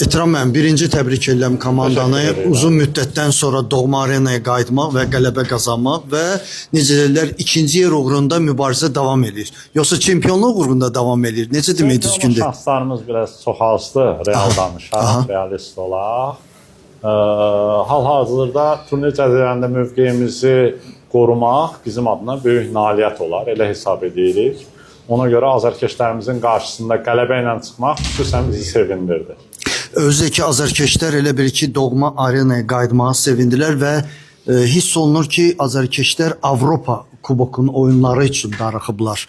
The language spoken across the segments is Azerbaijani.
İtiram mən birinci təbrik edirəm komandanı. Uzun müddətdən sonra doğma arenaya qayıtmaq və qələbə qazanmaq və necə deyirlər, ikinci yer uğrunda mübarizə davam edir. Yoxsa çempionluq uğrunda davam edir. Necə demək düzgündür? Şanslarımız biraz çox azdı. Real danışaq, realist olaq. Hal-hazırda turnir cədvəlində mövqeyimizi qorumaq bizim adına böyük nailiyyət olar. Elə hesab edirik. Ona görə azərkeşlərimizin qarşısında qələbə ilə çıxmaq xüsusən bizi sevindirdi. Özdəki azərkeşlər elə bir ki, doğma arenaya qayıtmağa sevindilər və hiss olunur ki, azərkeşlər Avropa kubokun oyunları üçün darıxıblar.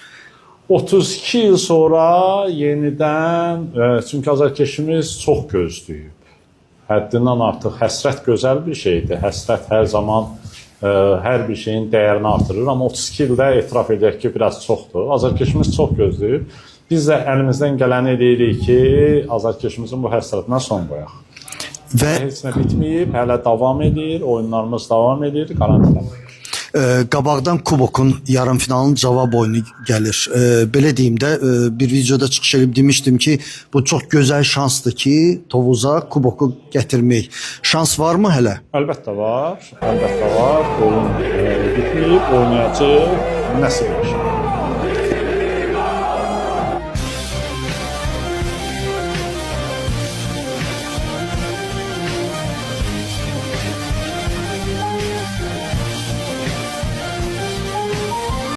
32 il sonra yenidən, çünki azərkeşimiz çox gözləyib. Həddindən artıq həsrət gözəl bir şeydir. Həsrət hər zaman hər bir şeyin dəyərini artırır. Amma 32 ildə etiraf edək ki, biraz çoxdur. Azərkeşimiz çox gözləyib. Biz də əlimizdən gələni edirik ki, azərkeşimizin bu həsrətinə son qoyaq. Və heç nə bitməyib, hələ davam edir, oyunlarımız davam edir, garantiləmək. Qabaqdan kubokun yarımfinalının cavab oyunu gəlir. Belə deyim də, bir videoda çıxış edib demişdim ki, bu çox gözəl şansdır ki, Tovuza kuboku gətirmək. Şans varmı hələ? Əlbəttə var, əlbəttə var. Oyun bitməyib, oynayacaq, nəsib olacaq.